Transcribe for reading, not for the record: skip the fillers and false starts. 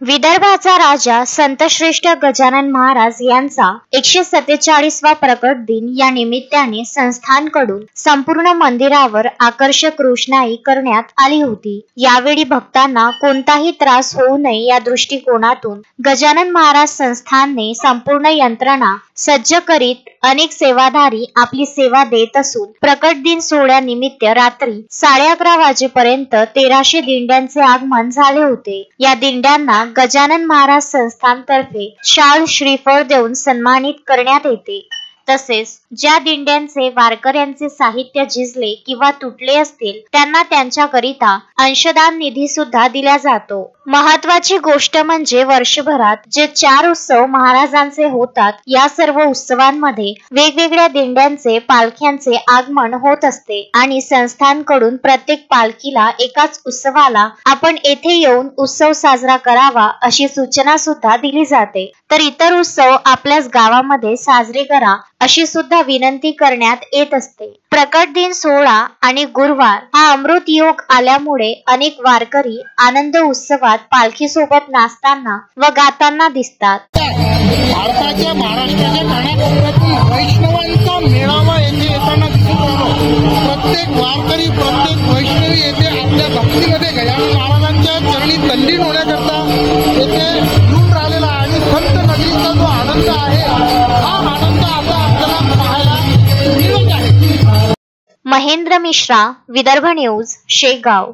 विदर्भाचा राजा संतश्रेष्ठ गजानन महाराज यांचा 147वा प्रकट दिन या निमित्ताने संस्थानकडून संपूर्ण मंदिरावर आकर्षक रोषणाई करण्यात आली होती। यावेळी भक्तांना कोणताही त्रास होऊ नये या दृष्टिकोनातून गजानन महाराज संस्थानने संपूर्ण यंत्रणा सज्ज करीत अनेक सेवाधारी आपली सेवा देत असून प्रकट दिन सोहळ्यानिमित्त रात्री 11:30 वाजेपर्यंत 1300 दिंड्यांचे आगमन झाले होते। या दिंड्यांना गजानन महाराज संस्थानतर्फे शाल श्रीफळ देऊन सन्मानित करण्यात येते। तसेच ज्या दिंड्यांचे वारकऱ्यांचे साहित्य झिजले किंवा तुटले असतील त्यांना त्यांच्याकरिता अंशदान निधी सुद्धा दिला जातो। महत्वाची गोष्ट म्हणजे वर्षभरात जे 4 उत्सव महाराजांचे होतात या सर्व उत्सवांमध्ये वेगवेगळ्या दिंड्यांचे पालख्यांचे आगमन होत असते आणि संस्थानकडून प्रत्येक पालखीला एकाच उत्सवाला आपण येथे येऊन उत्सव साजरा करावा अशी सूचना सुद्धा दिली जाते। तर इतर उत्सव आपल्याच गावामध्ये साजरे करा अशी सुद्धा विनंती करण्यात येत असते। प्रकट दिन सोहळा आणि गुरुवार हा अमृत योग आल्यामुळे अनेक वारकरी आनंद उत्सवात पालखी सोबत नाचताना व गाताना दिसतात। भारताच्या महाराष्ट्राच्या कानाकोपऱ्यातून वैष्णवांचा मेळावा येथे येताना दिसून राहिलो। प्रत्येक वारकरी प्रत्येक वैष्णवी येथे आपल्या भक्तीमध्ये गजानन महाराजांच्या चरणी तल्लीन होण्याकरता येथे येऊन राहिलेला आणि संत नगरीचा जो आनंद आहे हा आनंद आता आपल्याला पाहायला मिळत आहे। महेंद्र मिश्रा, विदर्भ न्यूज, शेगाव।